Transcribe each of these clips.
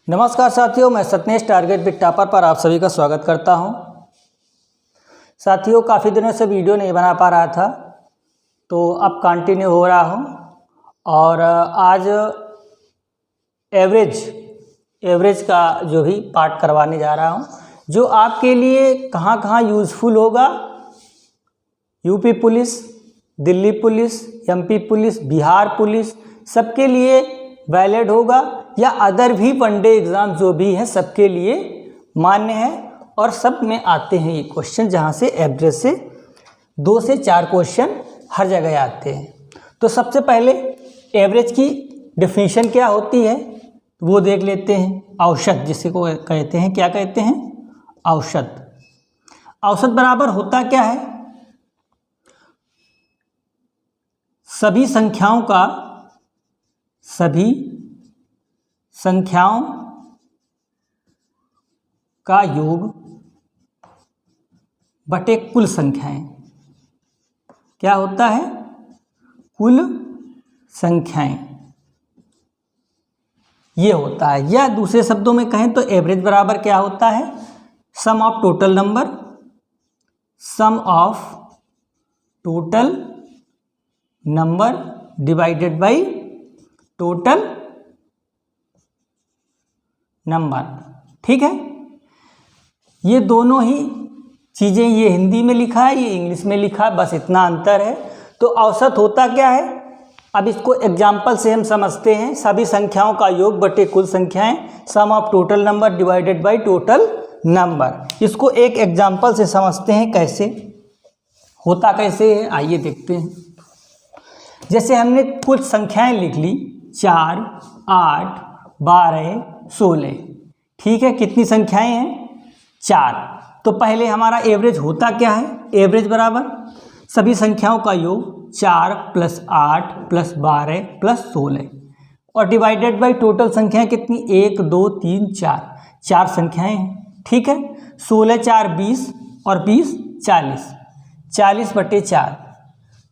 नमस्कार साथियों, मैं सतनेश टारगेट बिग टॉपर पर आप सभी का स्वागत करता हूं। साथियों, काफ़ी दिनों से वीडियो नहीं बना पा रहा था, तो अब कंटिन्यू हो रहा हूं और आज एवरेज का जो भी पार्ट करवाने जा रहा हूं, जो आपके लिए कहां कहां यूज़फुल होगा। UP police, Delhi police, MP police, Bihar police, सबके लिए वैलिड होगा या अदर भी वनडे एग्ज़ाम जो भी है सबके लिए मान्य है और सब में आते हैं ये क्वेश्चन, जहाँ से एवरेज से 2 से 4 क्वेश्चन हर जगह आते हैं। तो सबसे पहले एवरेज की डेफिनेशन क्या होती है वो देख लेते हैं। औसत जिसे को कहते हैं, क्या कहते हैं? औसत। औसत बराबर होता क्या है? सभी संख्याओं का योग बटे कुल संख्याएं। क्या होता है? कुल संख्याएं, ये होता है। या दूसरे शब्दों में कहें तो एवरेज बराबर क्या होता है? Sum of total number divided by total number. ठीक है, ये दोनों ही चीज़ें, ये हिंदी में लिखा है, ये इंग्लिश में लिखा है, बस इतना अंतर है। तो औसत होता क्या है? अब इसको एग्जाम्पल से हम समझते हैं। सभी संख्याओं का योग बटे कुल संख्याएं, sum of total number divided by total number. इसको एक एग्जाम्पल से समझते हैं। कैसे होता, कैसे है, आइए देखते हैं। जैसे हमने कुल संख्याएं लिख ली 4, 8, 12, 16। ठीक है, कितनी संख्याएं हैं? 4। तो पहले हमारा एवरेज होता क्या है? एवरेज बराबर सभी संख्याओं का योग 4 + 8 + 12 + 16 और डिवाइडेड बाय टोटल संख्याएं कितनी? 1, 2, 3, 4। 4 संख्याएं हैं। ठीक है, 16 × 4 = 20 और 20 = 40। 40/4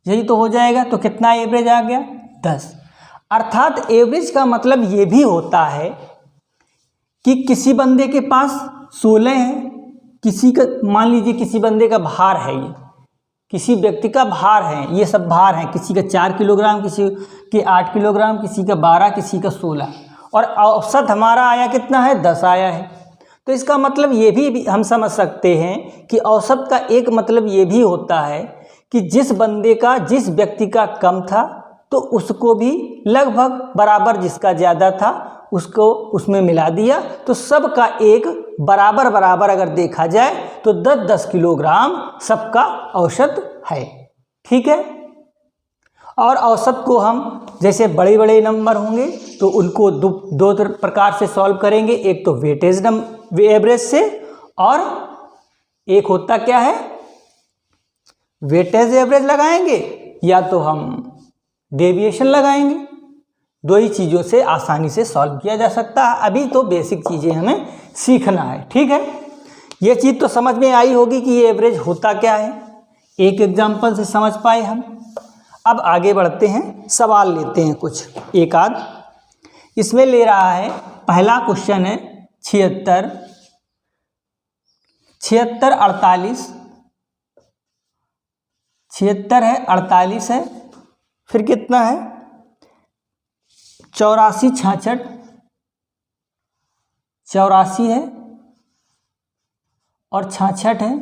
यही तो हो जाएगा। तो कितना एवरेज आ गया? 10। अर्थात एवरेज का मतलब ये भी होता है कि किसी बंदे के पास 16 है, किसी का, मान लीजिए किसी बंदे का भार है, ये किसी व्यक्ति का भार है, ये सब भार हैं, किसी का 4 किलोग्राम, किसी के 8 किलोग्राम, किसी का 12, किसी का 16, और औसत हमारा आया कितना है? 10 आया है। तो इसका मतलब ये भी हम समझ सकते हैं कि औसत का एक मतलब ये भी होता है कि जिस व्यक्ति का कम था तो उसको भी लगभग बराबर, जिसका ज़्यादा था उसको उसमें मिला दिया। तो सबका एक बराबर अगर देखा जाए तो 10-10 किलोग्राम सबका औसत है। ठीक है, और औसत को हम, जैसे बड़े बड़े नंबर होंगे तो उनको दो प्रकार से सॉल्व करेंगे। एक तो वेटेज एवरेज से, और एक होता क्या है? वेटेज एवरेज लगाएंगे या तो हम डेविएशन लगाएंगे। 2 ही चीज़ों से आसानी से सॉल्व किया जा सकता है। अभी तो बेसिक चीज़ें हमें सीखना है। ठीक है, ये चीज़ तो समझ में आई होगी कि ये एवरेज होता क्या है। एक एग्जाम्पल से समझ पाए हम। अब आगे बढ़ते हैं, सवाल लेते हैं कुछ एक आध। इसमें ले रहा है, पहला क्वेश्चन है 76, 48, 76 है, 48 है, फिर कितना है? 84, 66, 84 है और 66 है,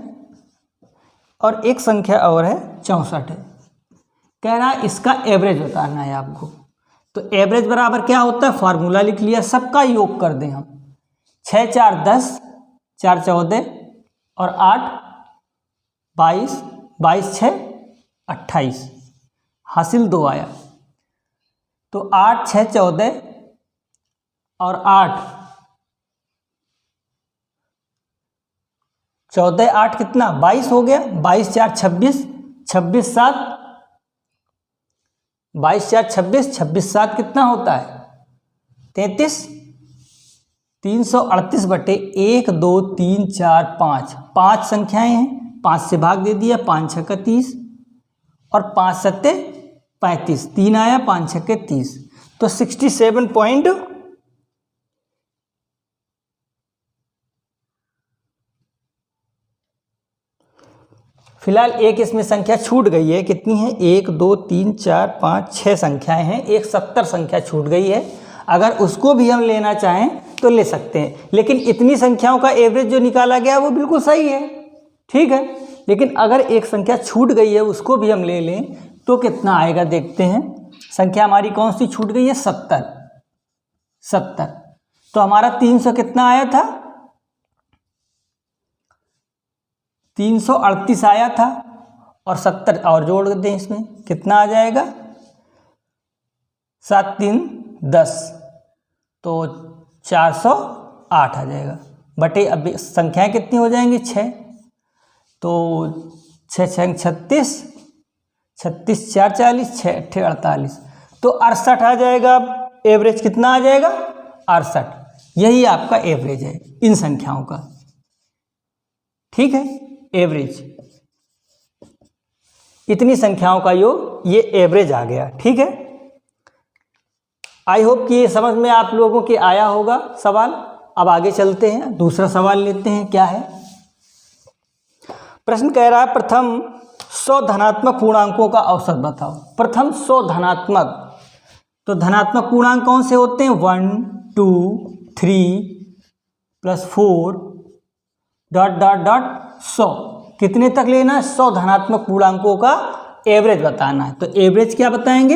और एक संख्या और है 64 है। कह रहा है इसका एवरेज बताना है आपको। तो एवरेज बराबर क्या होता है? फार्मूला लिख लिया, सबका योग कर दें हम। 6 × 4 = 10, 4 × 14 और 8 22, 22 × 6 = 28, हासिल 2 आया। तो 8, 6, 14 और 8, 14, 8 कितना? 22 हो गया। 22 × 4 = 26, 26 × 7 22 × 4 = 26, 26 × 7 कितना होता है? 33। 338/1, 2, 3, 4, 5, 5 संख्याएं हैं, 5 से भाग दे दिया, 5 × 6 = 30 और 5 × 7 = 35, 3 आया, 5 × 6 = 30। तो 67.5 फिलहाल एक इसमें संख्या छूट गई है, कितनी है, 1 2 3 4 5 6 संख्याएं हैं, एक 70 संख्या छूट गई है। अगर उसको भी हम लेना चाहें तो ले सकते हैं, लेकिन इतनी संख्याओं का एवरेज जो निकाला गया वो बिल्कुल सही है, ठीक है। लेकिन अगर एक संख्या छूट गई है उसको भी हम ले लें तो कितना आएगा, देखते हैं। संख्या हमारी कौन सी छूट गई है, 70। तो हमारा 300 कितना आया था, 338 आया था, और 70 और जोड़ दें इसमें, कितना आ जाएगा, 7 3 10, तो 408 आ जाएगा। बटे अब संख्याएं कितनी हो जाएंगी, 6, तो 6 6 36, 36 4 40, 6 8 48, तो 68 आ जाएगा। एवरेज कितना आ जाएगा, 68। यही आपका एवरेज है इन संख्याओं का, ठीक है। एवरेज इतनी संख्याओं का योग, ये एवरेज आ गया, ठीक है। आई होप कि ये समझ में आप लोगों के आया होगा सवाल। अब आगे चलते हैं, दूसरा सवाल लेते हैं, क्या है। प्रश्न कह रहा है प्रथम 100 धनात्मक पूर्णांकों का औसत बताओ। प्रथम 100 धनात्मक, तो धनात्मक पूर्णांक कौन से होते हैं, 1 2 3 + 4 ... 100, कितने तक लेना है, 100 धनात्मक पूर्णांकों का एवरेज बताना है। तो एवरेज क्या बताएंगे,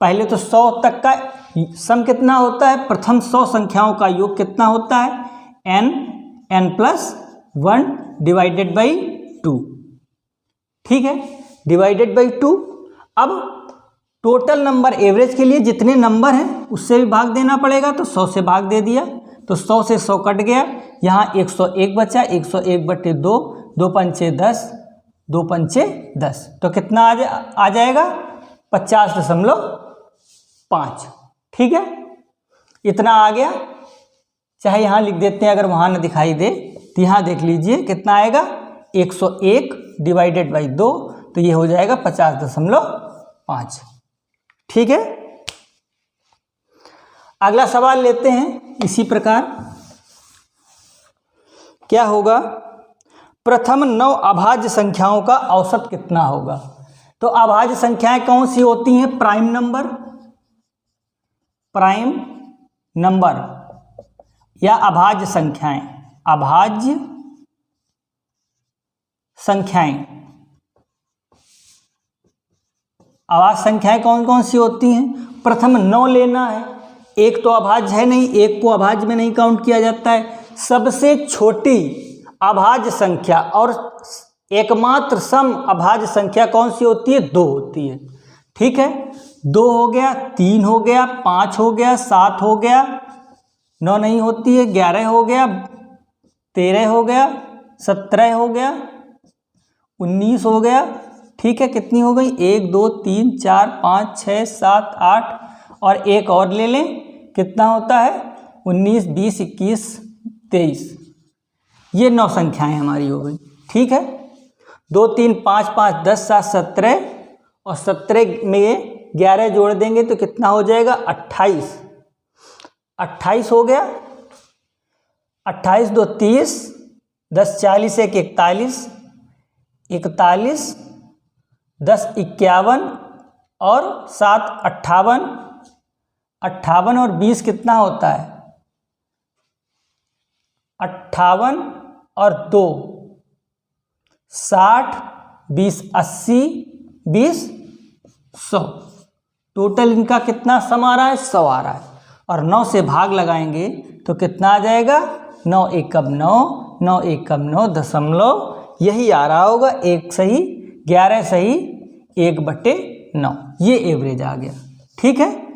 पहले तो 100 तक का सम कितना होता है, प्रथम 100 संख्याओं का योग कितना होता है, n + 1 / 2, ठीक है, / 2। अब टोटल नंबर, एवरेज के लिए जितने नंबर हैं उससे भी भाग देना पड़ेगा, तो 100 से भाग दे दिया, तो 100 से 100 कट गया, यहाँ 101 बचा, 101/2, 2 पंचे 10, 2 पंचे 10, तो कितना आ जाएगा, 50.5, ठीक है। इतना आ गया, चाहे यहाँ लिख देते हैं अगर वहाँ न दिखाई दे, तो यहाँ देख लीजिए कितना आएगा, 101 / 2, तो ये हो जाएगा 50.5, ठीक है। अगला सवाल लेते हैं इसी प्रकार, क्या होगा, प्रथम 9 अभाज्य संख्याओं का औसत कितना होगा। तो अभाज्य संख्याएं कौन सी होती हैं, प्राइम नंबर या अभाज्य संख्याएं। अभाज्य संख्याएं कौन कौन सी होती हैं, प्रथम 9 लेना है, एक तो अभाज्य है नहीं, एक को अभाज्य में नहीं काउंट किया जाता है। सबसे छोटी अभाज्य संख्या और एकमात्र सम अभाज्य संख्या कौन सी होती है, 2 होती है, ठीक है। 2 हो गया, 3 हो गया, 5 हो गया, 7 हो गया, 9 नहीं होती है, 11 हो गया, 13 हो गया, 17 हो गया, 19 हो गया, ठीक है। कितनी हो गई, 1 2 3 4 5 6 7 8, और एक और ले लें, कितना होता है, 19 20 21 23, ये 9 संख्याएं हमारी हो गई, ठीक है। 2 3 5 5 10 7 17, और 17 में 11 जोड़ देंगे तो कितना हो जाएगा, 28 हो गया, 28 2 30, 10 40 1 41, 41 10 51, और 7 58, 58 और 20 कितना होता है, 58 और 2 60, 20 80, 20 100, टोटल इनका कितना सम आ रहा है, 100 आ रहा है। और 9 से भाग लगाएंगे तो कितना आ जाएगा, 9 1 9, 9 1 9 दशमलव, यही आ रहा होगा, 1 सही 11 सही 1/9, ये एवरेज आ गया, ठीक है।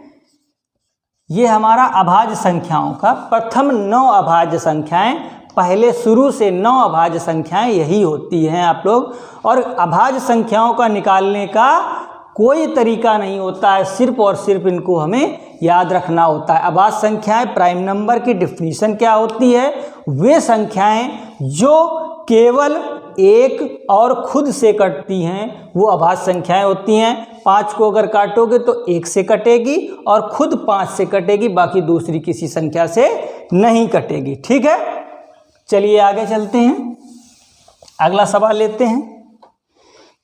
ये हमारा अभाज्य संख्याओं का प्रथम 9 अभाज्य संख्याएं, पहले शुरू से 9 अभाज्य संख्याएं यही होती हैं आप लोग। और अभाज्य संख्याओं का निकालने का कोई तरीका नहीं होता है, सिर्फ और सिर्फ इनको हमें याद रखना होता है। अभाज्य संख्याएं, प्राइम नंबर की डिफिनीशन क्या होती है, वे संख्याएं जो केवल एक और खुद से कटती हैं वो अभाज्य संख्याएं होती हैं। 5 को अगर काटोगे तो 1 से कटेगी और खुद 5 से कटेगी, बाकी दूसरी किसी संख्या से नहीं कटेगी, ठीक है। चलिए आगे चलते हैं, अगला सवाल लेते हैं।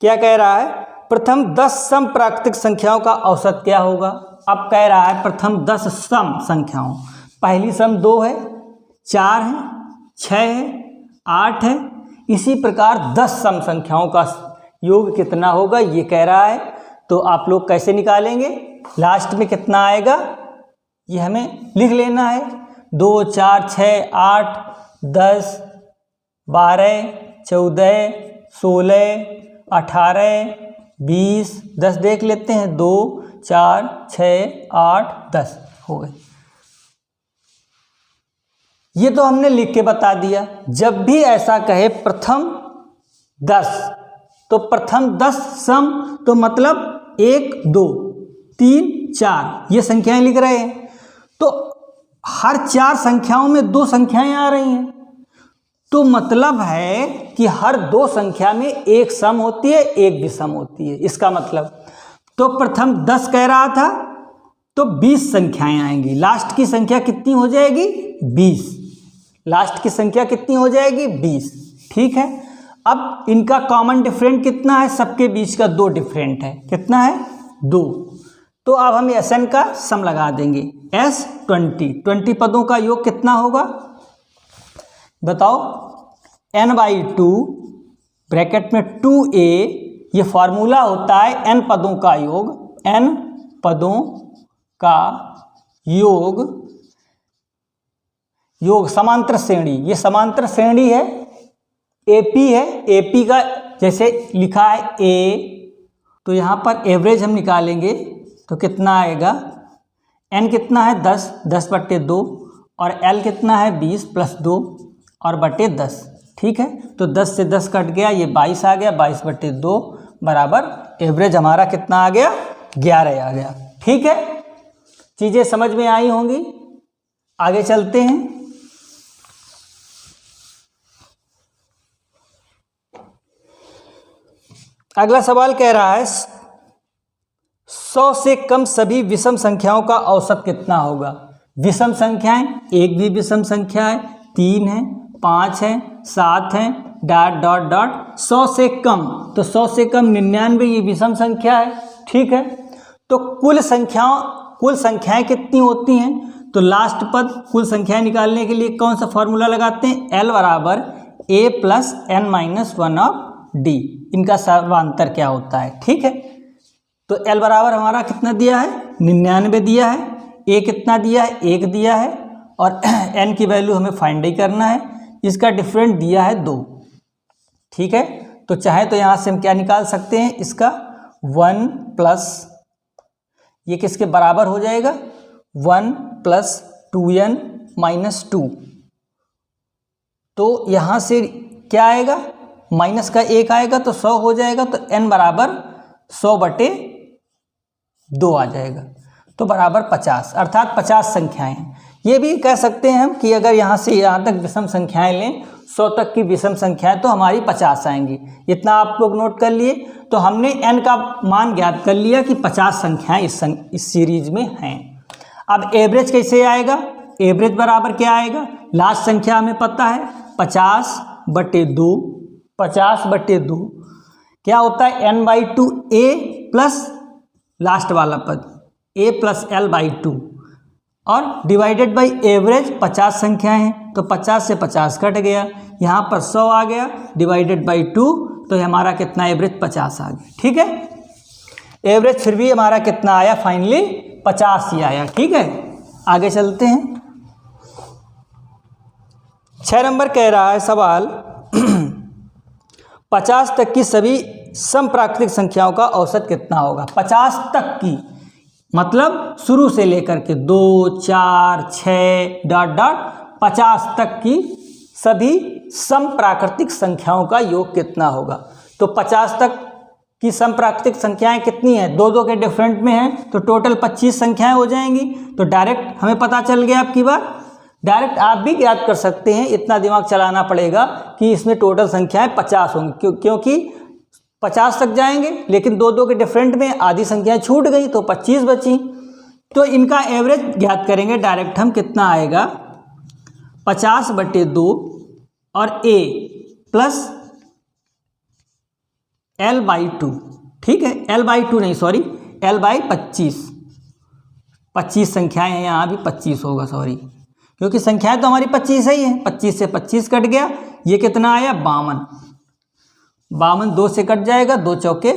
क्या कह रहा है, प्रथम 10 सम प्राकृतिक संख्याओं का औसत क्या होगा। अब कह रहा है प्रथम 10 सम संख्याओं, पहली सम 2 है, 4 है, 6 है, 8 है, इसी प्रकार 10 सम संख्याओं का योग कितना होगा ये कह रहा है। तो आप लोग कैसे निकालेंगे, लास्ट में कितना आएगा ये हमें लिख लेना है। 2, 4, 6, 8, 10, 12, 14, 16, 18, 20, 10 देख लेते हैं, 2, 4, 6, 8, 10 हो गए। ये तो हमने लिख के बता दिया। जब भी ऐसा कहे प्रथम 10, तो प्रथम 10 सम तो मतलब 1, 2, 3, 4 ये संख्याएं लिख रहे हैं। तो हर 4 संख्याओं में 2 संख्याएं आ रही हैं, तो मतलब है कि हर 2 संख्या में एक सम होती है, एक विषम होती है। इसका मतलब तो प्रथम 10 कह रहा था तो 20 संख्याएं आएंगी, लास्ट की संख्या कितनी हो जाएगी 20, लास्ट की संख्या कितनी हो जाएगी 20। ठीक है, अब इनका कॉमन डिफरेंट कितना है, सबके बीच का 2 डिफरेंट है, कितना है 2। तो अब हम Sn का सम लगा देंगे, S 20 पदों का योग कितना होगा बताओ, n/2 ब्रैकेट में 2a, ये फॉर्मूला होता है n पदों का योग, n पदों का योग समांतर श्रेणी, ये समांतर श्रेणी है, AP है, AP का जैसे लिखा है A, तो यहाँ पर एवरेज हम निकालेंगे तो कितना आएगा, n कितना है 10/2 और L कितना है 20 + 2 और बटे 10। ठीक है, तो 10 से 10 कट गया, ये 22 आ गया, 22/2 बराबर एवरेज हमारा कितना आ गया 11 आ गया। ठीक है, चीज़ें समझ में आई होंगी, आगे चलते हैं। अगला सवाल कह रहा है 100 से कम सभी विषम संख्याओं का औसत कितना होगा। विषम संख्याएं, एक भी विषम संख्या है, 3 है, 5 है, 7 है, ... 100 से कम, तो 100 से कम 99 ये विषम संख्या है। ठीक है, तो कुल संख्याएं कितनी होती हैं, तो लास्ट पद कुल संख्याएं निकालने के लिए कौन सा फॉर्मूला लगाते हैं, L = A + n-1/d, इनका सर्वांतर क्या होता है। ठीक है, तो L बराबर हमारा कितना दिया है 99 दिया है, A कितना दिया है 1 दिया है, और n की वैल्यू हमें फाइंड ही करना है, इसका डिफरेंट दिया है 2। ठीक है, तो चाहे तो यहाँ से हम क्या निकाल सकते हैं, इसका 1 प्लस ये किसके बराबर हो जाएगा, 1 + 2n - 2, तो यहाँ से क्या आएगा, माइनस का 1 आएगा तो 100 हो जाएगा, तो n बराबर 100/2 आ जाएगा, तो बराबर 50, अर्थात 50 संख्याएं। ये भी कह सकते हैं हम कि अगर यहाँ से यहाँ तक विषम संख्याएं लें, 100 तक की विषम संख्याएं, तो हमारी 50 आएंगी। इतना आप लोग नोट कर लिए, तो हमने n का मान ज्ञात कर लिया कि 50 संख्याएं इस सीरीज में हैं। अब एवरेज कैसे आएगा, एवरेज बराबर क्या आएगा, लास्ट संख्या हमें पता है 50/2, 50/2 क्या होता है n/2 a प्लस लास्ट वाला पद a + L/2 और डिवाइडेड बाई एवरेज, 50 संख्याएं हैं तो 50 से 50 कट गया, यहाँ पर 100 आ गया, डिवाइडेड बाई 2, तो हमारा कितना एवरेज 50 आ गया। ठीक है, एवरेज फिर भी हमारा कितना आया, फाइनली 50 ही आया। ठीक है, आगे चलते हैं। 6 नंबर कह रहा है सवाल 50 तक की सभी समप्राकृतिक संख्याओं का औसत कितना होगा। 50 तक की मतलब शुरू से लेकर के 2, 4, 6 ... 50 तक की सभी समप्राकृतिक संख्याओं का योग कितना होगा। तो 50 तक की समप्राकृतिक संख्याएं कितनी हैं, 2 के डिफरेंट में हैं, तो टोटल 25 संख्याएं हो जाएंगी। तो डायरेक्ट हमें पता चल गया, आपकी बात डायरेक्ट आप भी याद कर सकते हैं, इतना दिमाग चलाना पड़ेगा कि इसमें टोटल संख्याएं 50 होंगी, क्योंकि 50 तक जाएंगे, लेकिन 2 के डिफरेंट में आधी संख्याएं छूट गई तो 25 बची। तो इनका एवरेज ज्ञात करेंगे डायरेक्ट हम, कितना आएगा 50/2 और a प्लस L/2, ठीक है, L/2 नहीं, सॉरी, L/25, 25 संख्याएं हैं, यहाँ भी 25 होगा, सॉरी, क्योंकि संख्याएं तो हमारी 25 ही हैं। 25 से 25 कट गया, ये कितना आया 52, 52 2 से कट जाएगा, 2 चौके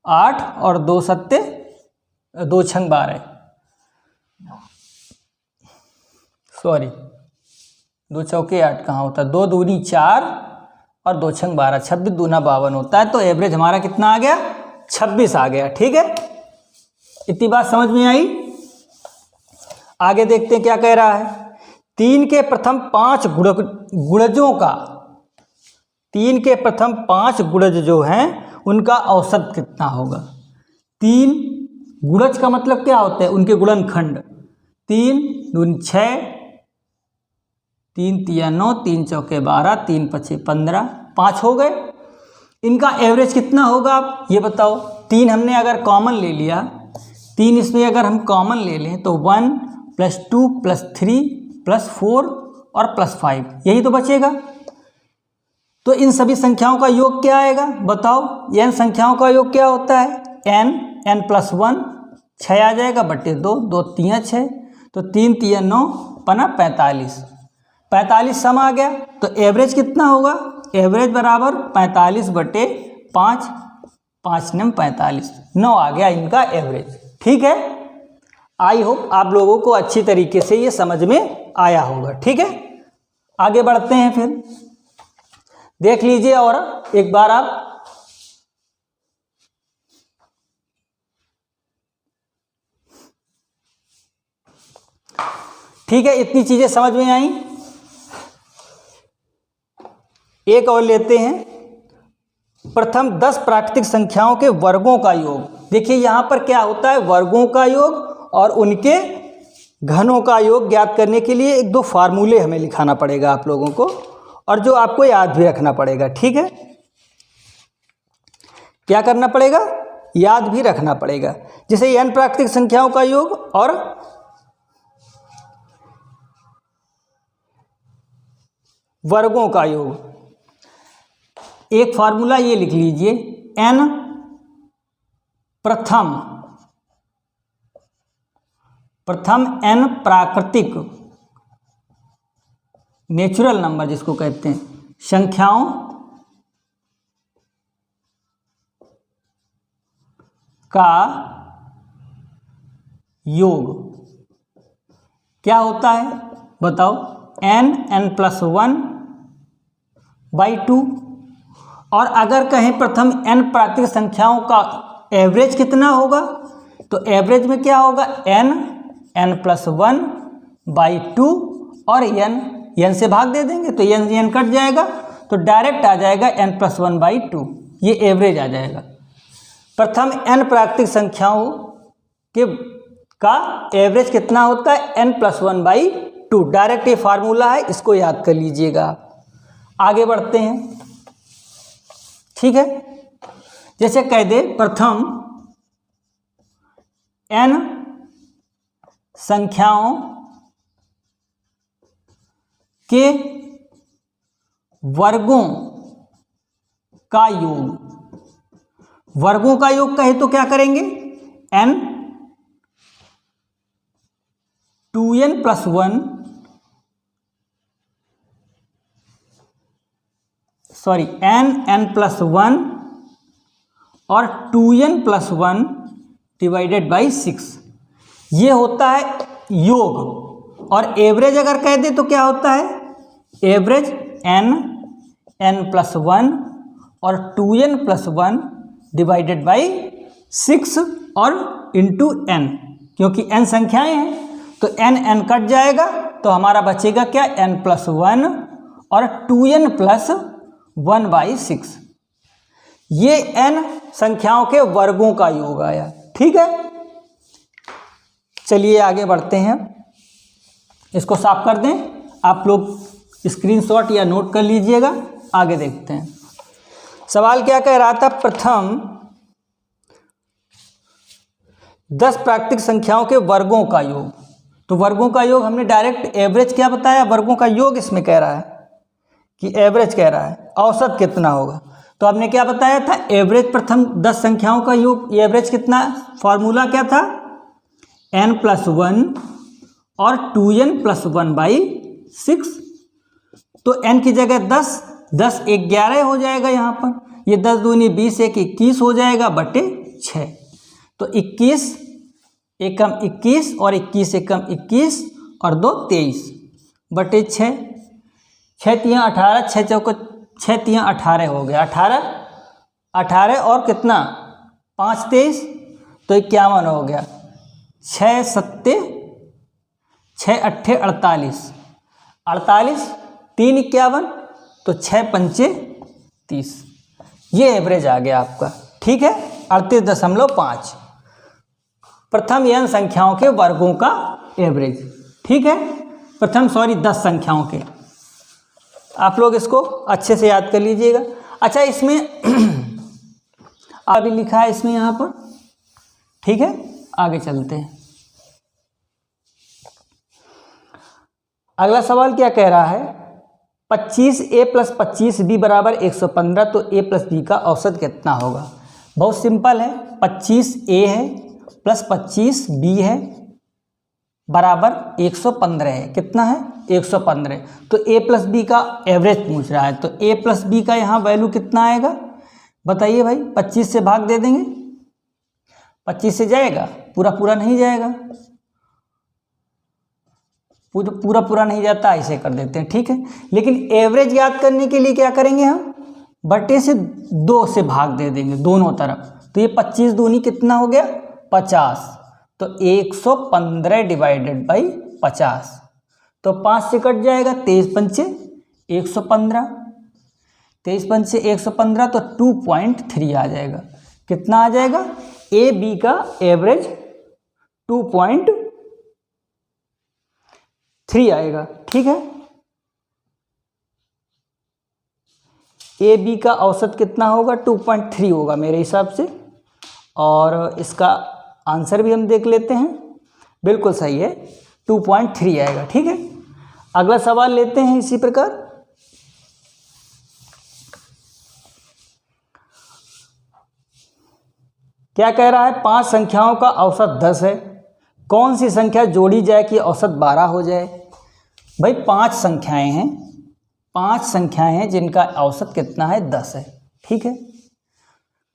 8 और 2 सत्ते 2 छंग 12, सॉरी 2 चौके 8 कहाँ होता है, 2 दूनी 4 और 2 छंग 12, 26 दूना 52 होता है। तो एवरेज हमारा कितना आ गया, 26 आ गया। ठीक है, इतनी बात समझ में आई। आगे देखते हैं क्या कह रहा है। 3 के प्रथम 5 गुणजों का, 3 के प्रथम 5 गुणज जो हैं उनका औसत कितना होगा। 3 गुणज का मतलब क्या होता है, उनके गुणनखंड। 3 दूनी 6, 3 तिया 9, 3 चौके 12, 3 पचे 15, 5 हो गए। इनका एवरेज कितना होगा आप ये बताओ। 3 हमने अगर कॉमन ले लिया, 3 इसमें अगर हम कॉमन ले लें तो 1 + 2 + 3 + 4 और +5, यही तो बचेगा। तो इन सभी संख्याओं का योग क्या आएगा बताओ। n संख्याओं का योग क्या होता है, n + 1, 6 आ जाएगा बटे 2, 2 तिया 6, तो 3 तिया 9 पना 45, 45 सम आ गया। तो एवरेज कितना होगा, एवरेज बराबर 45 बटे 5, 5 9 45, 9 आ गया इनका एवरेज। ठीक है, आई होप आप लोगों को अच्छी तरीके से ये समझ में आया होगा। ठीक है, आगे बढ़ते हैं, फिर देख लीजिए और एक बार आप। ठीक है, इतनी चीजें समझ में आई। एक और लेते हैं, प्रथम 10 प्राकृतिक संख्याओं के वर्गों का योग। देखिए यहां पर क्या होता है, वर्गों का योग और उनके घनों का योग ज्ञात करने के लिए 1-2 फार्मूले हमें लिखाना पड़ेगा आप लोगों को, और जो आपको याद भी रखना पड़ेगा। ठीक है, क्या करना पड़ेगा, याद भी रखना पड़ेगा। जैसे n प्राकृतिक संख्याओं का योग और वर्गों का योग। एक फार्मूला ये लिख लीजिए, n प्रथम n प्राकृतिक, नेचुरल नंबर जिसको कहते हैं, संख्याओं का योग क्या होता है बताओ, n +1/2। और अगर कहें प्रथम n प्राकृतिक संख्याओं का एवरेज कितना होगा, तो एवरेज में क्या होगा, n +1/2 और n से भाग दे देंगे तो n कट जाएगा, तो डायरेक्ट आ जाएगा n +1/2, ये एवरेज आ जाएगा। प्रथम n प्राकृतिक संख्याओं के का एवरेज कितना होता है, n +1/2, डायरेक्ट ये फार्मूला है, इसको याद कर लीजिएगा। आगे बढ़ते हैं। ठीक है, जैसे कह दे प्रथम n संख्याओं के वर्गों का योग। वर्गों का योग कहे तो क्या करेंगे, n 2n + 1, सॉरी n +1 और 2n + 1 / 6, ये होता है योग। और एवरेज अगर कह दे तो क्या होता है, एवरेज n +1 और 2n + 1 / 6 और इंटू n, क्योंकि n संख्याएं हैं तो n कट जाएगा, तो हमारा बचेगा क्या, n +1 और 2n + 1/6। ये n संख्याओं के वर्गों का योग आया। ठीक है, चलिए आगे बढ़ते हैं, इसको साफ कर दें, आप लोग स्क्रीनशॉट या नोट कर लीजिएगा। आगे देखते हैं, सवाल क्या कह रहा था, प्रथम 10 प्राकृतिक संख्याओं के वर्गों का योग। तो वर्गों का योग हमने डायरेक्ट एवरेज क्या बताया, वर्गों का योग इसमें कह रहा है कि एवरेज कह रहा है, औसत कितना होगा। तो आपने क्या बताया था, एवरेज प्रथम 10 संख्याओं का योग, एवरेज कितना, फॉर्मूला क्या था, n+1 और 2n+1/6। तो n की जगह 10, 10 11 हो जाएगा यहाँ पर, ये 10 दूनी 20, 1 21 हो जाएगा बटे 6। तो 21 एकम 21 और 21 एकम 21 और 2 23 बटे 6, 6 तियाँ 18, 6 चौको 6 तियाँ 18 हो गया, 18 और कितना 5 23 तो 51 हो गया, 6 7 6 8 48, 48 3 51 तो 6 5 30, ये एवरेज आ गया आपका। ठीक है, 38.5 प्रथम n संख्याओं के वर्गों का एवरेज। ठीक है, प्रथम 10 संख्याओं के, आप लोग इसको अच्छे से याद कर लीजिएगा। अच्छा, इसमें अभी लिखा है इसमें यहाँ पर। ठीक है, आगे चलते हैं। अगला सवाल क्या कह रहा है, 25a + 25b = 115, तो a + b का औसत कितना होगा। बहुत सिंपल है, 25a है प्लस 25b है बराबर 115 है। कितना है, 115। तो a + b का एवरेज पूछ रहा है, तो a + b का यहाँ वैल्यू कितना आएगा बताइए भाई। 25 से भाग दे देंगे, 25 से जाएगा, पूरा नहीं जाएगा, पूरा नहीं जाता, ऐसे कर देते हैं। ठीक है, लेकिन एवरेज याद करने के लिए क्या करेंगे हम, बटे से 2 से भाग दे देंगे दोनों तरफ। तो ये 25 दूनी कितना हो गया 50, तो 115 डिवाइडेड बाई 50, तो 5 से कट जाएगा, 23 पंचे 115, 23 पंचे 115 तो 2.3 आ जाएगा। कितना आ जाएगा, ए बी का एवरेज 2.3 आएगा। ठीक है, ए बी का औसत कितना होगा, 2.3 होगा मेरे हिसाब से, और इसका आंसर भी हम देख लेते हैं। बिल्कुल सही है, 2.3 आएगा। ठीक है, अगला सवाल लेते हैं इसी प्रकार। क्या कह रहा है, 5 संख्याओं का औसत 10 है, कौन सी संख्या जोड़ी जाए कि औसत 12 हो जाए। भाई 5 संख्याएं हैं, 5 संख्याएं हैं जिनका औसत कितना है 10 है। ठीक है,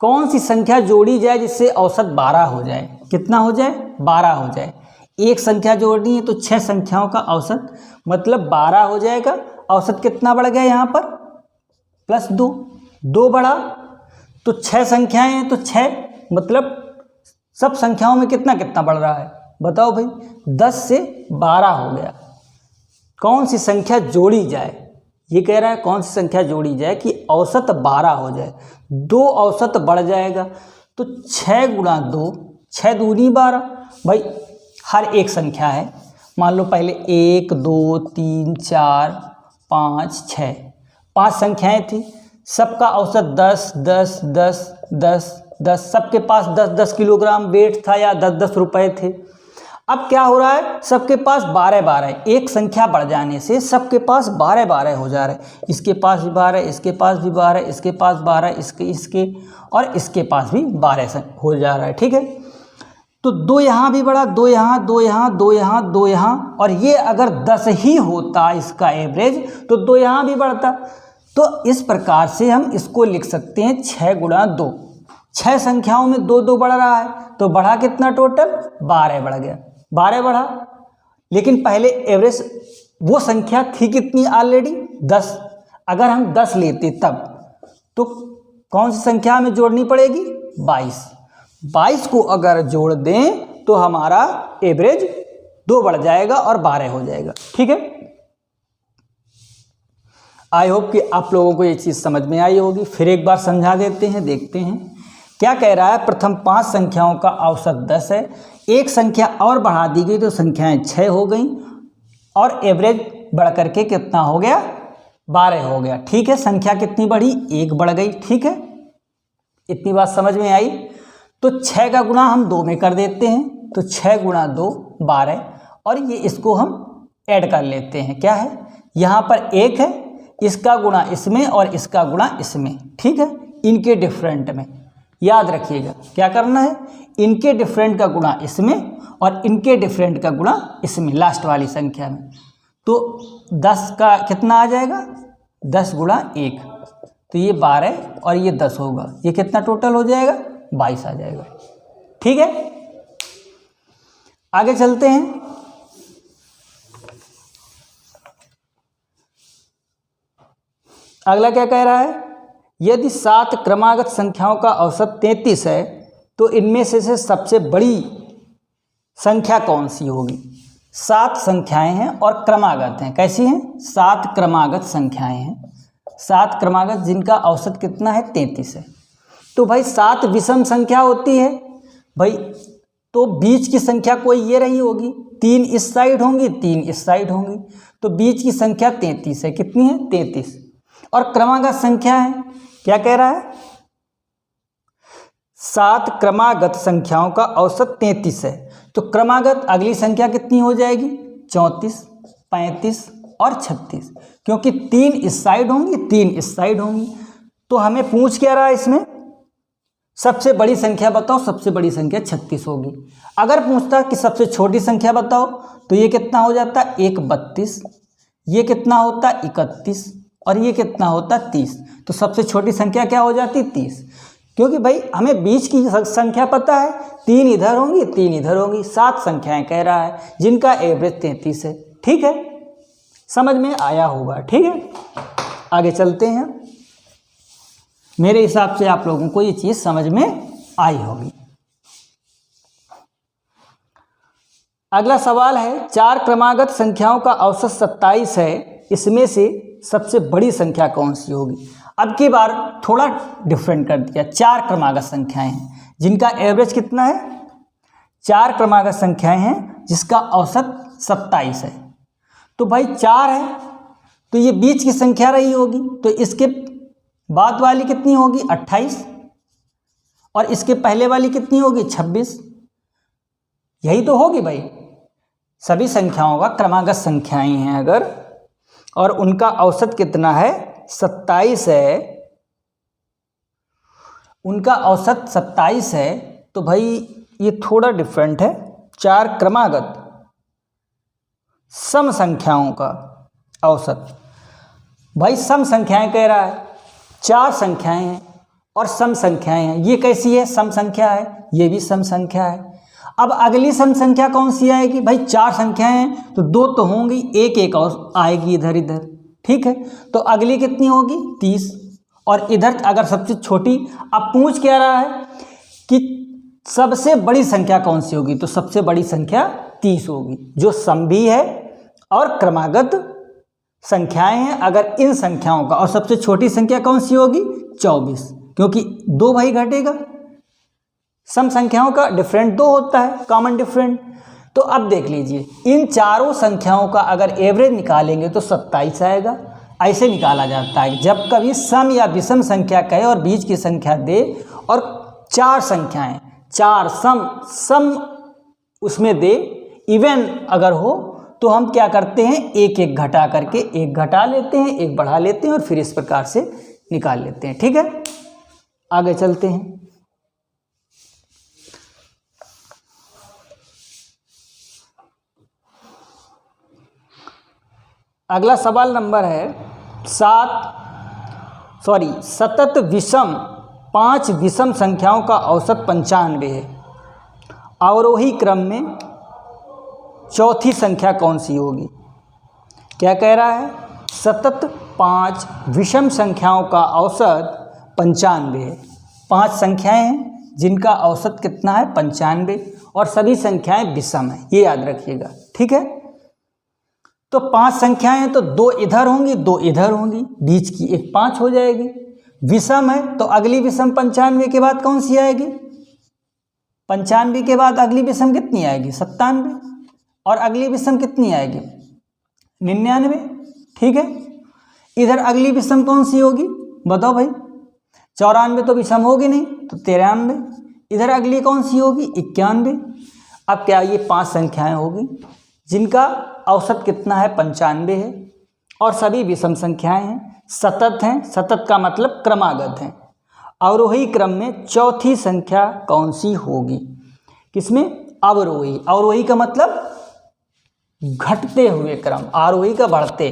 कौन सी संख्या जोड़ी जाए जिससे औसत 12 हो जाए, कितना हो जाए 12 हो जाए। एक संख्या जोड़नी है तो 6 संख्याओं का औसत मतलब 12 हो जाएगा। औसत कितना बढ़ गया यहाँ पर, +2, 2 बढ़ा तो 6 संख्याएं हैं, तो 6 मतलब सब संख्याओं में कितना बढ़ रहा है बताओ भाई, 10 से 12 हो गया। कौन सी संख्या जोड़ी जाए, ये कह रहा है कौन सी संख्या जोड़ी जाए कि औसत 12 हो जाए। 2 औसत बढ़ जाएगा, तो 6 × 2, 6 दूनी 12। भाई हर एक संख्या है, मान लो पहले 1 2 3 4 5 6, 5 संख्याएं थी, सबका औसत 10 10 10 10 10, सबके पास 10-10 किलोग्राम वेट था या 10-10 रुपए थे। अब क्या हो रहा है, सबके पास 12-12 है, एक संख्या बढ़ जाने से सबके पास 12-12 हो जा रहे हैं। इसके पास भी 12, इसके पास भी 12, इसके पास 12, इसके और इसके पास भी 12 हो जा रहा है। ठीक है, तो 2 यहाँ भी बढ़ा, 2 यहाँ 2 यहाँ 2 यहाँ 2 यहाँ, और ये अगर 10 ही होता इसका एवरेज तो 2 यहाँ भी बढ़ता। तो इस प्रकार से हम इसको लिख सकते हैं 6 × 2। 6 संख्याओं में 2-2 बढ़ रहा है, तो बढ़ा कितना टोटल 12 बढ़ गया, 12 बढ़ा। लेकिन पहले एवरेज वो संख्या थी कितनी ऑलरेडी 10, अगर हम 10 लेते तब तो कौन सी संख्या हमें जोड़नी पड़ेगी 22। 22 को अगर जोड़ दें तो हमारा एवरेज 2 बढ़ जाएगा और 12 हो जाएगा। ठीक है, आई होप कि आप लोगों को ये चीज़ समझ में आई होगी। फिर एक बार समझा देते हैं, देखते हैं क्या कह रहा है। प्रथम 5 संख्याओं का औसत 10 है, एक संख्या और बढ़ा दी गई तो संख्याएं 6 हो गई और एवरेज बढ़ करके कितना हो गया 12 हो गया। ठीक है, संख्या कितनी बढ़ी 1 बढ़ गई। ठीक है, इतनी बात समझ में आई। तो 6 का गुणा हम 2 में कर देते हैं, तो 6 × 2 12, और ये इसको हम ऐड कर लेते हैं। क्या है, यहाँ पर 1 है, इसका गुणा इसमें और इसका गुणा इसमें। ठीक है, इनके डिफरेंट में। याद रखिएगा क्या करना है, इनके डिफरेंट का गुणा इसमें और इनके डिफरेंट का गुणा इसमें, लास्ट वाली संख्या में। तो 10 का कितना आ जाएगा, 10 गुणा 1, तो ये 12 और ये 10 होगा, ये कितना टोटल हो जाएगा, 22 आ जाएगा। ठीक है, आगे चलते हैं। अगला क्या कह रहा है, यदि 7 क्रमागत संख्याओं का औसत 33 है तो इनमें से सबसे बड़ी संख्या कौन सी होगी। 7 संख्याएं हैं और क्रमागत हैं। कैसी हैं, 7 क्रमागत संख्याएं हैं, 7 क्रमागत जिनका औसत कितना है, 33 है। तो भाई 7 विषम संख्या होती है भाई, तो बीच की संख्या कोई ये रही होगी, 3 इस साइड होंगी 3 इस साइड होंगी, तो बीच की संख्या 33 है। कितनी है, 33। और क्रमागत संख्या है, क्या कह रहा है, 7 क्रमागत संख्याओं का औसत 33 है। तो क्रमागत अगली संख्या कितनी हो जाएगी, 34, 35 और 36, क्योंकि 3 इस साइड होंगी 3 इस साइड होंगी। तो हमें पूछ क्या रहा है इसमें, सबसे बड़ी संख्या बताओ, सबसे बड़ी संख्या 36 होगी। अगर पूछता कि सबसे छोटी संख्या बताओ तो ये कितना हो जाता, 1 32, ये कितना होता 31 और ये कितना होता 30। तो सबसे छोटी संख्या क्या हो जाती, 30, क्योंकि भाई हमें बीच की संख्या पता है, 3 इधर होंगी 3 इधर होंगी, 7 संख्याएं कह रहा है जिनका एवरेज 33 है। ठीक है, समझ में आया होगा। ठीक है, आगे चलते हैं। मेरे हिसाब से आप लोगों को ये चीज़ समझ में आई होगी। अगला सवाल है, 4 क्रमागत संख्याओं का औसत 27 है, इसमें से सबसे बड़ी संख्या कौन सी होगी। अब की बार थोड़ा डिफरेंट कर दिया, 4 क्रमागत संख्याएं हैं जिनका एवरेज कितना है, 4 क्रमागत संख्याएं हैं जिसका औसत 27 है। तो भाई 4 है तो ये बीच की संख्या रही होगी, तो इसके बाद वाली कितनी होगी, 28, और इसके पहले वाली कितनी होगी, 26। यही तो होगी भाई, सभी संख्याओं का क्रमागत संख्याएं हैं अगर, और उनका औसत कितना है, 27 है, उनका औसत 27 है। तो भाई ये थोड़ा डिफरेंट है, 4 क्रमागत सम संख्याओं का औसत। भाई सम संख्याएं कह रहा है, 4 संख्याएं हैं और सम संख्याएं हैं। ये कैसी है, सम संख्या है, ये भी सम संख्या है। अब अगली सम संख्या कौन सी आएगी, भाई 4 संख्याएं हैं तो 2 तो होंगी, एक और आएगी इधर इधर। ठीक है, तो अगली कितनी होगी, 30, और इधर अगर सबसे छोटी, अब पूछ क्या रहा है कि सबसे बड़ी संख्या कौन सी होगी, तो सबसे बड़ी संख्या 30 होगी, जो सम भी है और क्रमागत संख्याएं हैं। अगर इन संख्याओं का, और सबसे छोटी संख्या कौन सी होगी, 24, क्योंकि 2 भाई घटेगा, सम संख्याओं का डिफरेंट 2 होता है, कॉमन डिफरेंट। तो अब देख लीजिए, इन चारों संख्याओं का अगर एवरेज निकालेंगे तो 27 आएगा। ऐसे निकाला जाता है, जब कभी सम या विषम संख्या कहे और बीच की संख्या दे, और 4 संख्याएं, 4 सम उसमें दे, इवन अगर हो, तो हम क्या करते हैं, एक एक घटा करके, एक घटा लेते हैं, एक बढ़ा लेते हैं, और फिर इस प्रकार से निकाल लेते हैं। ठीक है, आगे चलते हैं। अगला सवाल नंबर है सतत विषम 5 विषम संख्याओं का औसत 95 है। अवरोही क्रम में चौथी संख्या कौन सी होगी। क्या कह रहा है, सतत 5 विषम संख्याओं का औसत 95 है। 5 संख्याएं हैं जिनका औसत कितना है, 95, और सभी संख्याएं विषम हैं, ये याद रखिएगा। ठीक है, तो 5 संख्याएं हैं तो 2 इधर होंगी 2 इधर होंगी, बीच की एक 5 हो जाएगी। विषम है तो अगली विषम 95 के बाद कौन सी आएगी, 95 के बाद अगली विषम कितनी आएगी, 97, और अगली विषम कितनी आएगी, 99। ठीक है, इधर अगली विषम कौन सी होगी, बताओ भाई, 94 तो विषम होगी नहीं, तो 93। इधर अगली कौन सी होगी, 91। अब क्या, ये 5 संख्याएं होगी जिनका औसत कितना है, 95 है, और सभी विषम संख्याएं हैं, सतत हैं, सतत का मतलब क्रमागत हैं। अवरोही क्रम में चौथी संख्या कौन सी होगी? किसमें? अवरोही। अवरोही का मतलब घटते हुए क्रम, आरोही का बढ़ते,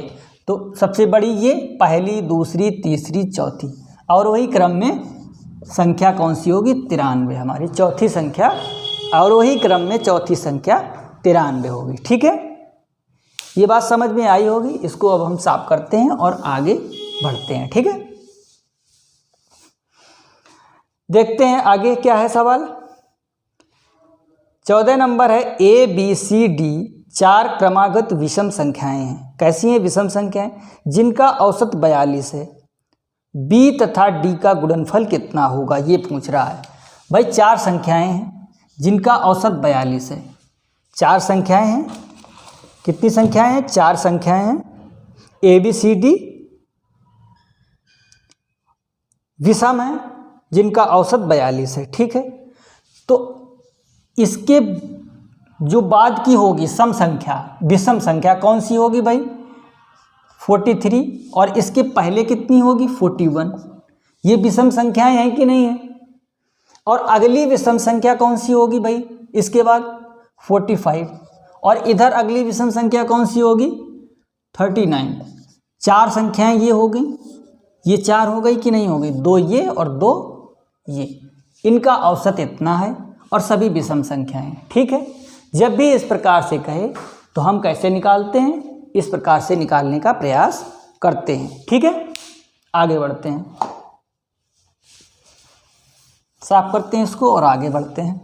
तो सबसे बड़ी ये पहली, दूसरी, तीसरी, चौथी। अवरोही क्रम में संख्या कौन सी होगी? 93 हमारी चौथी संख्या। अवरोही क्रम में चौथी संख्या 93 होगी। ठीक है, ये बात समझ में आई होगी। इसको अब हम साफ करते हैं और आगे बढ़ते हैं। ठीक है, देखते हैं आगे क्या है सवाल। 14 नंबर है ABCD 4 क्रमागत विषम संख्याएं हैं। कैसी हैं विषम संख्याएं? जिनका औसत 42 है। B तथा D का गुणनफल कितना होगा, ये पूछ रहा है। भाई 4 संख्याएं हैं जिनका औसत 42 है। 4 संख्याएं हैं। कितनी संख्याएं हैं? 4 संख्याएं हैं। ABCD विषम है जिनका औसत 42 है। ठीक है, तो इसके जो बाद की होगी सम संख्या, विषम संख्या कौन सी होगी भाई? 43। और इसके पहले कितनी होगी? 41। ये विषम संख्याएं हैं कि नहीं है? और अगली विषम संख्या कौन सी होगी भाई? इसके बाद 45। और इधर अगली विषम संख्या कौन सी होगी? 39। 4 संख्याएं ये हो गई, ये 4 हो गई कि नहीं हो गई? 2 ये और 2 ये, इनका औसत इतना है और सभी विषम संख्याएं। ठीक है, जब भी इस प्रकार से कहे तो हम कैसे निकालते हैं? इस प्रकार से निकालने का प्रयास करते हैं। ठीक है, आगे बढ़ते हैं, साफ करते हैं इसको और आगे बढ़ते हैं।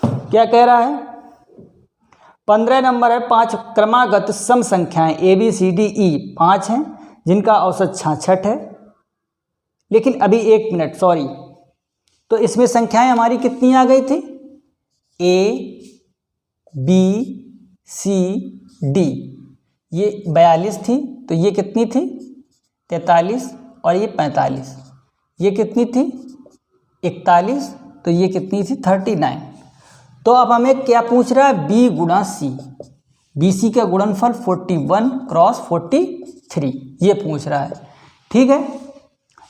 क्या कह रहा है? 15 नंबर है 5 क्रमागत सम संख्याएं ABCDE 5 हैं जिनका औसत 66 है। लेकिन अभी 1 मिनट, सॉरी, तो इसमें संख्याएं हमारी कितनी आ गई थी? ABCD, ये 42 थी, तो ये कितनी थी? 43, और ये 45। ये कितनी थी? 41, तो ये कितनी थी? 39। तो अब हमें क्या पूछ रहा है? B गुणा C, BC का गुणनफल 41 क्रॉस 43, ये पूछ रहा है। ठीक है,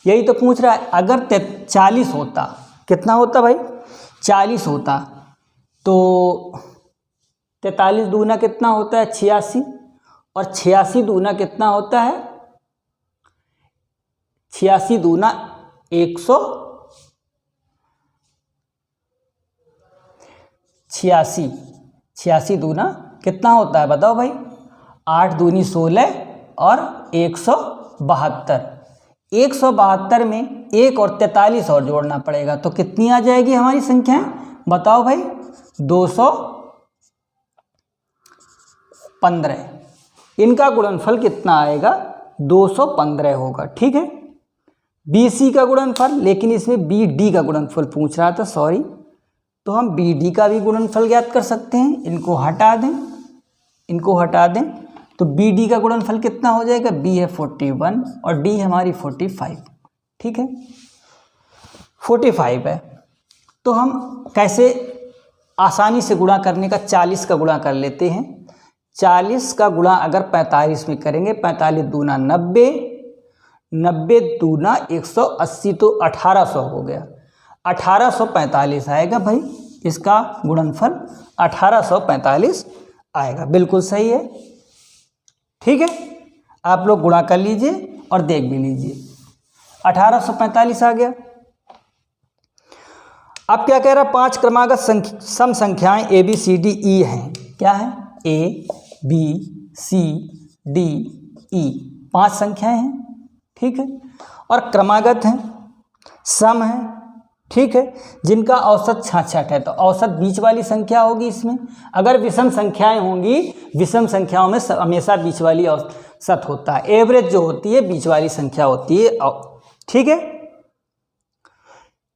यही तो पूछ रहा है। अगर 40 होता, कितना होता भाई? 40 होता, तो 43 दूना कितना होता है? 86, और 86 दूना कितना होता है? 86 दूना 186, 86 दूना कितना होता है बताओ भाई? 8 दूनी 16 और 172। 172 में 1 और 43 और जोड़ना पड़ेगा, तो कितनी आ जाएगी हमारी संख्याएं? बताओ भाई। 215। इनका गुणनफल कितना आएगा? 215 होगा। ठीक है, BC का गुणनफल, लेकिन इसमें BD का गुणनफल पूछ रहा था, सॉरी, तो हम BD का भी गुणनफल ज्ञात कर सकते हैं। इनको हटा दें, इनको हटा दें, तो BD का गुणनफल कितना हो जाएगा? B है 41 और D हमारी 45। ठीक है, 45 है, तो हम कैसे आसानी से गुणा करने का? 40 का गुणा कर लेते हैं। 40 का गुणा अगर 45 में करेंगे, 45 दूना 90, 90 दूना 180, तो 1800 हो गया। 1845 आएगा भाई, इसका गुणनफल 1845 आएगा। बिल्कुल सही है। ठीक है, आप लोग गुणा कर लीजिए और देख भी लीजिए, 1845 आ गया। अब क्या कह रहा है? 5 क्रमागत सम संख्याएं ABCDE हैं। क्या है? ABCDE 5 संख्याएं हैं। ठीक है, और क्रमागत हैं, सम है। ठीक है, जिनका औसत 66 है, तो औसत बीच वाली संख्या होगी इसमें। अगर विषम संख्याएं होंगी, विषम संख्याओं में हमेशा बीच वाली औसत होता है, एवरेज जो होती है बीच वाली संख्या होती है। ठीक है,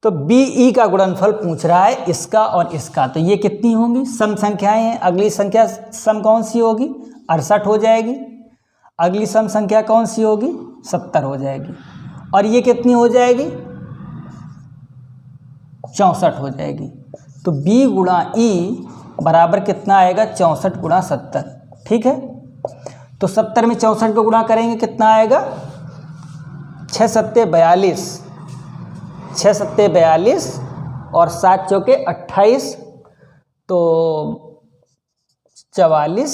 तो BE का गुणनफल पूछ रहा है, इसका और इसका, तो ये कितनी होंगी? सम संख्याएं हैं। अगली संख्या सम कौन सी होगी? 68 हो जाएगी। अगली सम संख्या कौन सी होगी? 70 हो जाएगी। और ये कितनी हो जाएगी? 64 हो जाएगी। तो B गुणा E बराबर कितना आएगा? 64 गुणा 70। ठीक है, तो 70 में 64 को गुणा करेंगे, कितना आएगा? 6 सत्ते 42, 6 सत्ते 42 और 7 चौके 28, तो 44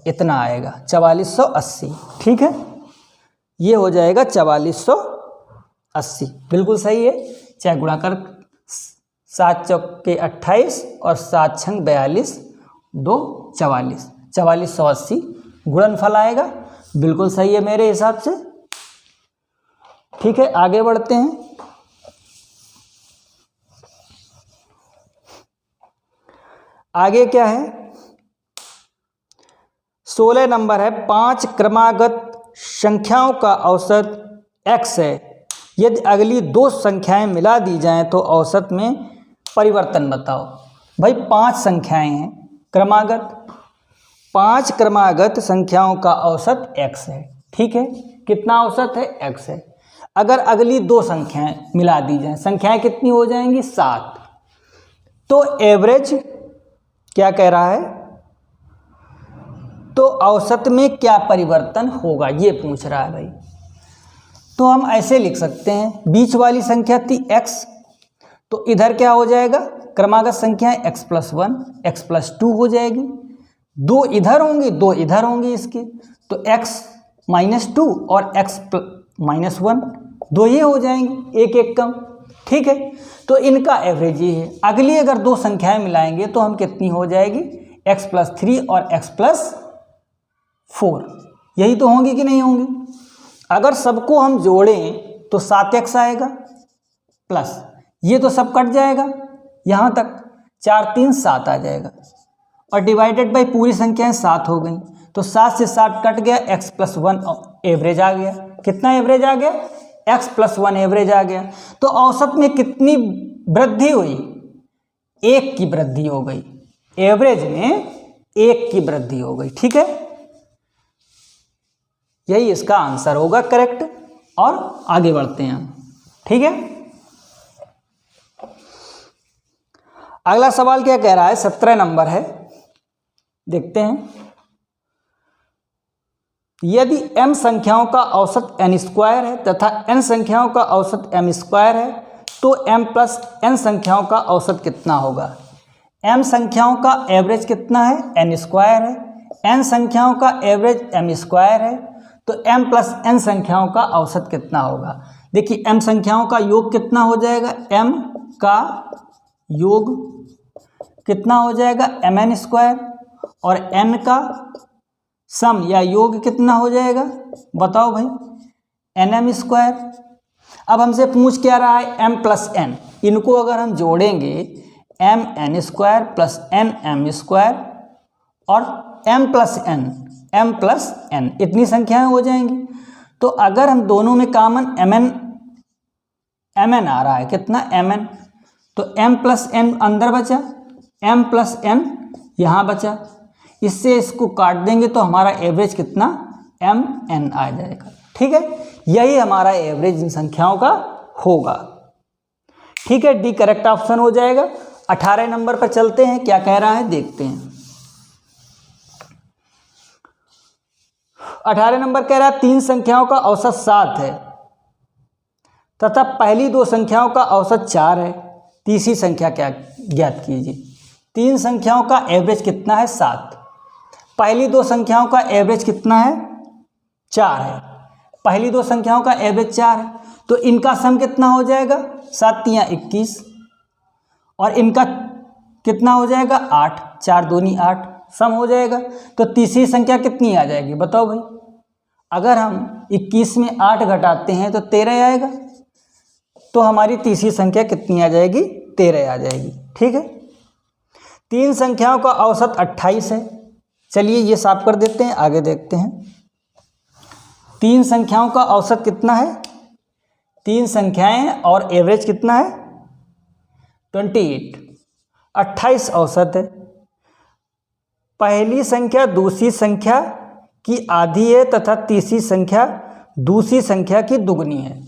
इतना आएगा, 4480। ठीक है, ये हो जाएगा 4480, बिल्कुल सही है। चाहे गुणा कर 7 चौके 28 और 7 छंग 42, 2 44, 4480 गुणनफल आएगा, बिल्कुल सही है मेरे हिसाब से। ठीक है, आगे बढ़ते हैं। आगे क्या है, 16 नंबर है, 5 क्रमागत संख्याओं का औसत x है। यदि अगली 2 संख्याएं मिला दी जाएं तो औसत में परिवर्तन बताओ। भाई 5 संख्याएं हैं क्रमागत, 5 क्रमागत संख्याओं का औसत x है। ठीक है, कितना औसत है, x है। अगर अगली 2 संख्याएं मिला दी जाएं, संख्याएं कितनी हो जाएंगी, 7, तो एवरेज क्या कह रहा है, तो औसत में क्या परिवर्तन होगा ये पूछ रहा है भाई। तो हम ऐसे लिख सकते हैं, बीच वाली संख्या थी x, तो इधर क्या हो जाएगा, क्रमागत संख्याएं x + 1 x + 2 हो जाएगी, 2 इधर होंगी 2 इधर होंगी इसकी, तो x - 2 और x - 1 2 ये हो जाएंगी, एक एक कम। ठीक है, तो इनका एवरेज ये है। अगली अगर 2 संख्याएं मिलाएंगे तो हम कितनी हो जाएगी, x + 3 और x + 4, यही तो होंगी कि नहीं होंगी। अगर सबको हम जोड़ें तो 7x आएगा, प्लस ये तो सब कट जाएगा यहाँ तक, 4 3 7 आ जाएगा, और डिवाइडेड बाई पूरी संख्याएं 7 हो गई, तो 7 से 7 कट गया, x + 1 एवरेज आ गया। कितना एवरेज आ गया, x + 1 एवरेज आ गया। तो औसत में कितनी वृद्धि हुई, 1 की वृद्धि हो गई, एवरेज में 1 की वृद्धि हो गई। ठीक है, यही इसका आंसर होगा करेक्ट। और आगे बढ़ते हैं हम। ठीक है, अगला सवाल क्या कह रहा है, 17 नंबर है, देखते हैं। यदि m संख्याओं का औसत n² है तथा n संख्याओं का औसत m² है, तो m + n संख्याओं का औसत कितना होगा। m संख्याओं का एवरेज कितना है, n² है, n संख्याओं का एवरेज m² है, तो m + n संख्याओं का औसत कितना होगा। देखिए m संख्याओं का योग कितना हो जाएगा, m का योग कितना हो जाएगा, mn², और n का सम या योग कितना हो जाएगा, बताओ भाई, nm²। अब हमसे पूछ क्या रहा है, m + n, इनको अगर हम जोड़ेंगे mn² + nm² और m + n इतनी संख्याएं हो जाएंगी। तो अगर हम दोनों में कॉमन mn आ रहा है, कितना mn, तो m + n अंदर बचा, m + n यहाँ बचा, इससे इसको काट देंगे तो हमारा एवरेज कितना, mn आ जाएगा। ठीक है, यही हमारा एवरेज इन संख्याओं का होगा। ठीक है, डी करेक्ट ऑप्शन हो जाएगा। 18 नंबर पर चलते हैं, क्या कह रहा है देखते हैं। 18 नंबर कह रहा है, 3 संख्याओं का औसत 7 है तथा पहली 2 संख्याओं का औसत 4 है, तीसरी संख्या क्या ज्ञात कीजिए। 3 संख्याओं का एवरेज कितना है, 7, पहली 2 संख्याओं का एवरेज कितना है, 4 है, पहली 2 संख्याओं का एवरेज 4 है, तो इनका सम कितना हो जाएगा, 7 × 21, और इनका कितना हो जाएगा, 8, 4 दूनी 8, सम हो जाएगा। तो तीसरी संख्या कितनी आ जाएगी, बताओ भाई। अगर हम 21 में 8 घटाते हैं तो 13 आएगा, तो हमारी तीसरी संख्या कितनी आ जाएगी, 13 आ जाएगी। ठीक है, 3 संख्याओं का औसत 28 है। चलिए ये साफ कर देते हैं, आगे देखते हैं। 3 संख्याओं का औसत कितना है, 3 संख्याएं और एवरेज कितना है, 28, 28 औसत है। पहली संख्या दूसरी संख्या की आधी है तथा तीसरी संख्या दूसरी संख्या की दुगनी है।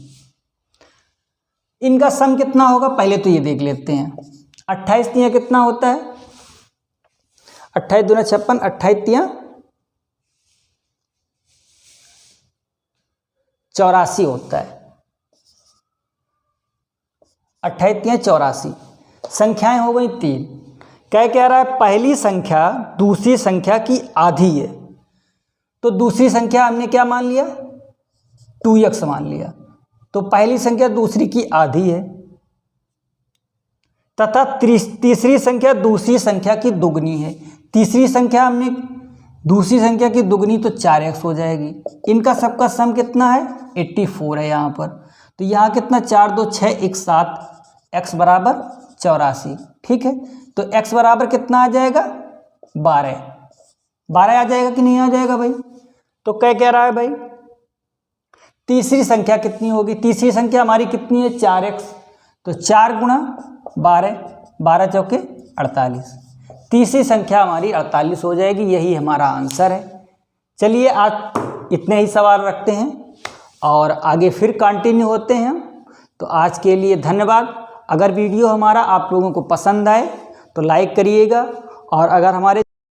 इनका सम कितना होगा, पहले तो ये देख लेते हैं। 28 तियां कितना होता है, 28 दूना 56, 28 तियां 84 होता है। 88 84, संख्याएं हो गई 3। कह रहा है पहली संख्या दूसरी संख्या की आधी है, तो दूसरी संख्या हमने क्या मान लिया, 2x मान लिया, तो पहली संख्या दूसरी की आधी है, तथा तीसरी संख्या दूसरी संख्या की दुगनी है। तीसरी संख्या हमने दूसरी संख्या की दुगनी तो 4x हो जाएगी। इनका सबका सम कितना है, 84 है यहाँ पर। तो यहाँ कितना, 4 2 6 1 7, x बराबर 84। ठीक है, तो x बराबर कितना आ जाएगा, 12 आ जाएगा कि नहीं आ जाएगा भाई। तो कह रहा है भाई तीसरी संख्या कितनी होगी, तीसरी संख्या हमारी कितनी है, 4x, तो 4 गुणा 12, 12 चौके 48, तीसरी संख्या हमारी 48 हो जाएगी। यही हमारा आंसर है। चलिए आज इतने ही सवाल रखते हैं और आगे फिर कंटिन्यू होते हैं। तो आज के लिए धन्यवाद। अगर वीडियो हमारा आप लोगों को पसंद आए तो लाइक करिएगा, और अगर हमारे